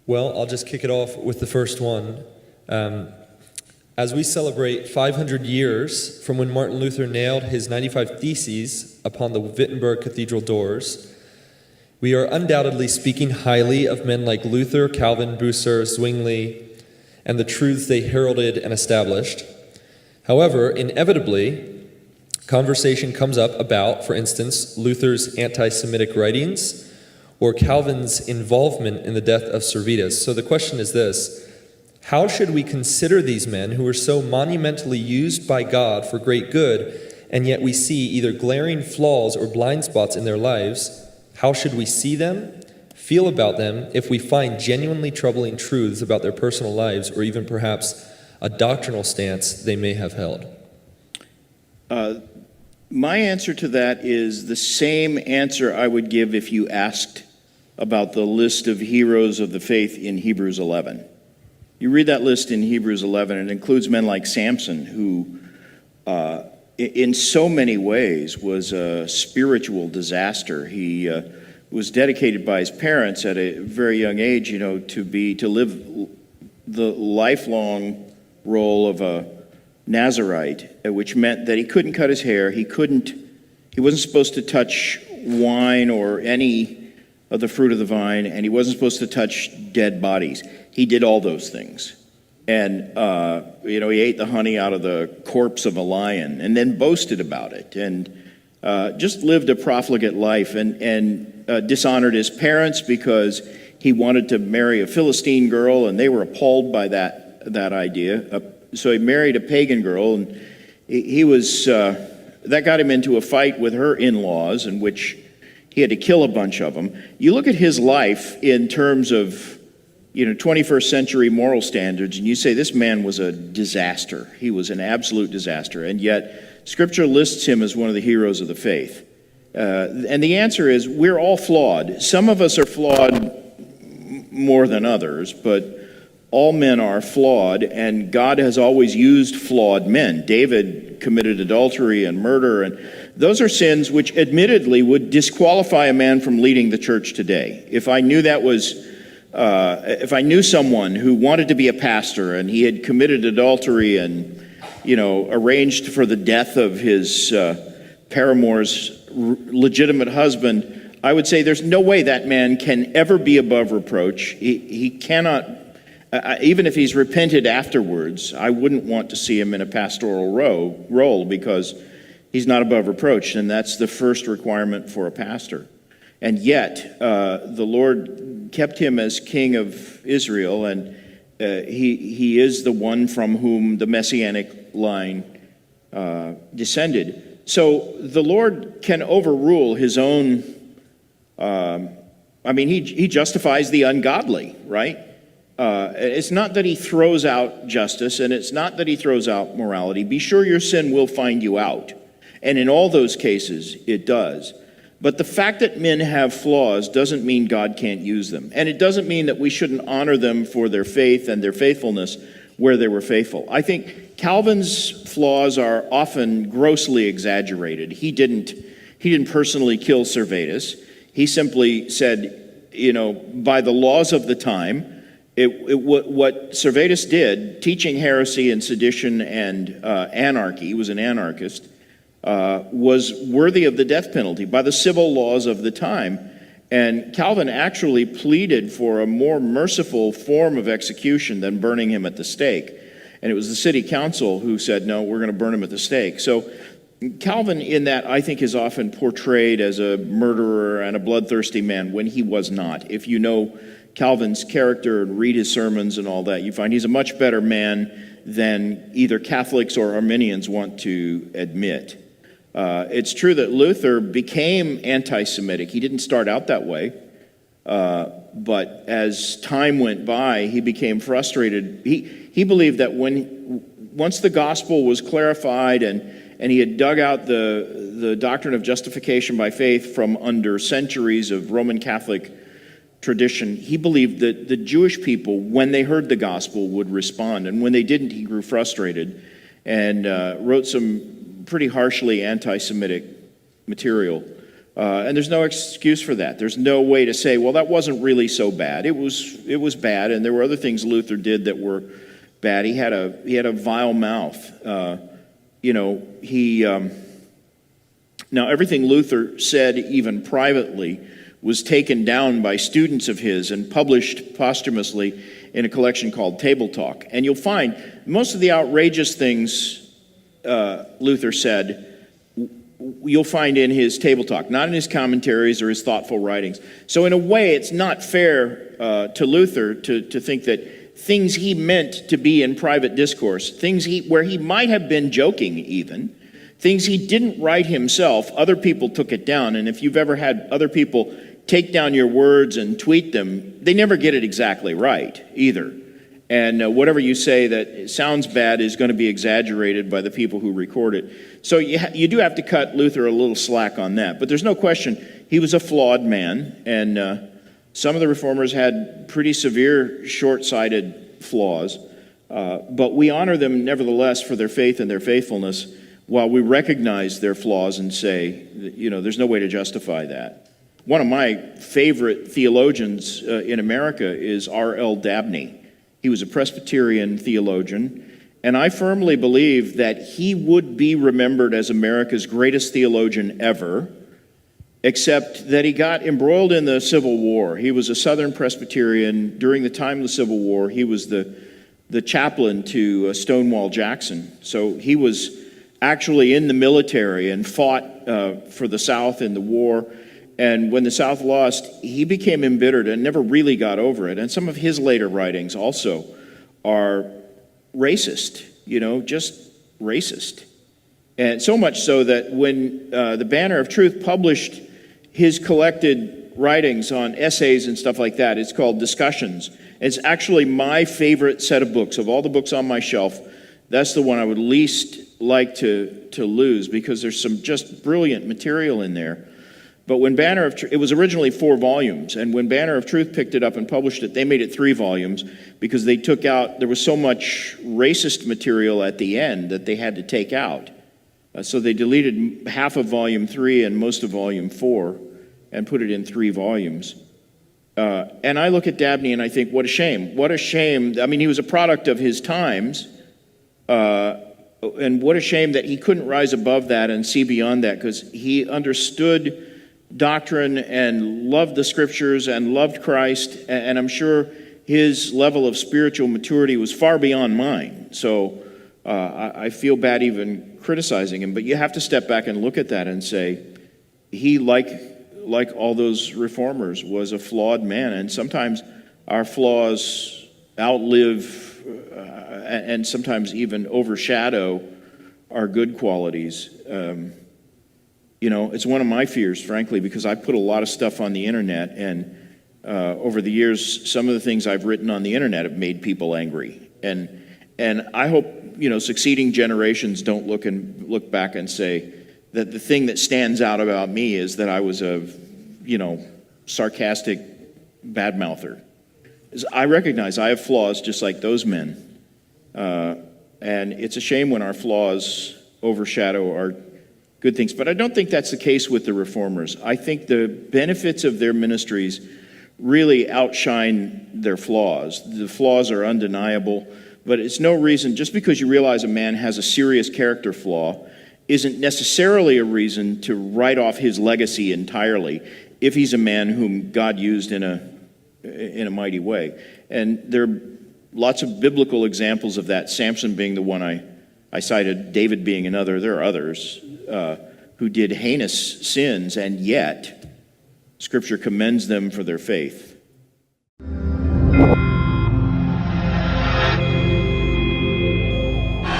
Well, I'll just kick it off with the first one. As we celebrate 500 years from when Martin Luther nailed his 95 Theses upon the Wittenberg Cathedral doors, we are undoubtedly speaking highly of men like Luther, Calvin, Bucer, Zwingli, and the truths they heralded and established. However, inevitably, conversation comes up about, for instance, Luther's anti-Semitic writings or Calvin's involvement in the death of Servetus. So the question is this: how should we consider these men who were so monumentally used by God for great good, and yet we see either glaring flaws or blind spots in their lives? How should we see them, feel about them, if we find genuinely troubling truths about their personal lives, or even perhaps a doctrinal stance they may have held? My answer to that is the same answer I would give if you asked about the list of heroes of the faith in Hebrews 11. You read that list in Hebrews 11, and it includes men like Samson, who in so many ways was a spiritual disaster. He was dedicated by his parents at a very young age, to live the lifelong role of a Nazirite, which meant that he couldn't cut his hair, he wasn't supposed to touch wine or any of the fruit of the vine, and he wasn't supposed to touch dead bodies. He did all those things. And, he ate the honey out of the corpse of a lion and then boasted about it, and just lived a profligate life, and dishonored his parents because he wanted to marry a Philistine girl, and they were appalled by that idea. So he married a pagan girl, and that got him into a fight with her in-laws, in which he had to kill a bunch of them. You look at his life in terms of 21st century moral standards, and you say this man was a disaster. He was an absolute disaster, and yet Scripture lists him as one of the heroes of the faith. And the answer is, we're all flawed. Some of us are flawed more than others, but all men are flawed, and God has always used flawed men. David committed adultery and murder, and those are sins which admittedly would disqualify a man from leading the church today. If I knew someone who wanted to be a pastor and he had committed adultery and, arranged for the death of his paramour's legitimate husband, I would say there's no way that man can ever be above reproach. He cannot, even if he's repented afterwards, I wouldn't want to see him in a pastoral role because he's not above reproach, and that's the first requirement for a pastor. And yet, the Lord kept him as king of Israel, and he is the one from whom the messianic line descended. So the Lord can overrule his own, he justifies the ungodly, right? It's not that he throws out justice, and it's not that he throws out morality. Be sure your sin will find you out. And in all those cases, it does. But the fact that men have flaws doesn't mean God can't use them. And it doesn't mean that we shouldn't honor them for their faith and their faithfulness where they were faithful. I think Calvin's flaws are often grossly exaggerated. He didn't personally kill Servetus. He simply said, by the laws of the time, what Servetus did, teaching heresy and sedition and anarchy, he was an anarchist, was worthy of the death penalty by the civil laws of the time. And Calvin actually pleaded for a more merciful form of execution than burning him at the stake. And it was the city council who said, no, we're going to burn him at the stake. So Calvin, in that, I think, is often portrayed as a murderer and a bloodthirsty man when he was not. If you know Calvin's character and read his sermons and all that, you find he's a much better man than either Catholics or Arminians want to admit. It's true that Luther became anti-Semitic. He didn't start out that way, but as time went by, he became frustrated. He believed that once the gospel was clarified and he had dug out the doctrine of justification by faith from under centuries of Roman Catholic tradition, he believed that the Jewish people, when they heard the gospel, would respond. And when they didn't, he grew frustrated and wrote some pretty harshly anti-Semitic material. And there's no excuse for that. There's no way to say, well, that wasn't really so bad. It was bad, and there were other things Luther did that were bad. He had a vile mouth. Now everything Luther said, even privately, was taken down by students of his and published posthumously in a collection called Table Talk. And you'll find most of the outrageous things Luther said, you'll find in his Table Talk, not in his commentaries or his thoughtful writings. So in a way, it's not fair to Luther to think that things he meant to be in private discourse, where he might have been joking even, things he didn't write himself, other people took it down. And if you've ever had other people take down your words and tweet them, they never get it exactly right either. And whatever you say that sounds bad is going to be exaggerated by the people who record it. So you do have to cut Luther a little slack on that. But there's no question he was a flawed man, and some of the reformers had pretty severe short-sighted flaws. But we honor them nevertheless for their faith and their faithfulness, while we recognize their flaws and say, there's no way to justify that. One of my favorite theologians in America is R.L. Dabney. He was a Presbyterian theologian, and I firmly believe that he would be remembered as America's greatest theologian ever, except that he got embroiled in the Civil War. He was a Southern Presbyterian. During the time of the Civil War, he was the chaplain to Stonewall Jackson. So he was actually in the military and fought for the South in the war. And when the South lost, he became embittered and never really got over it. And some of his later writings also are racist, just racist. And so much so that when the Banner of Truth published his collected writings on essays and stuff like that, it's called Discussions. It's actually my favorite set of books. Of all the books on my shelf, that's the one I would least like to lose, because there's some just brilliant material in there. But when Banner of Truth, it was originally 4 volumes, and when Banner of Truth picked it up and published it, they made it 3 volumes because they took out, there was so much racist material at the end that they had to take out. So they deleted half of volume 3 and most of volume 4 and put it in 3 volumes. And I look at Dabney and I think, what a shame. What a shame. I mean, he was a product of his times, and what a shame that he couldn't rise above that and see beyond that, because he understood doctrine and loved the scriptures and loved Christ, and I'm sure his level of spiritual maturity was far beyond mine. So I feel bad even criticizing him, but you have to step back and look at that and say, he, like all those reformers, was a flawed man, and sometimes our flaws outlive and sometimes even overshadow our good qualities. It's one of my fears, frankly, because I put a lot of stuff on the internet, and over the years, some of the things I've written on the internet have made people angry. And I hope, succeeding generations don't look back and say that the thing that stands out about me is that I was a, sarcastic badmouther. I recognize I have flaws just like those men. And it's a shame when our flaws overshadow our good things. But I don't think that's the case with the reformers. I think the benefits of their ministries really outshine their flaws. The flaws are undeniable, but it's no reason, just because you realize a man has a serious character flaw, isn't necessarily a reason to write off his legacy entirely if he's a man whom God used in a mighty way. And there are lots of biblical examples of that, Samson being the one I cited, David being another. There are others who did heinous sins, and yet Scripture commends them for their faith.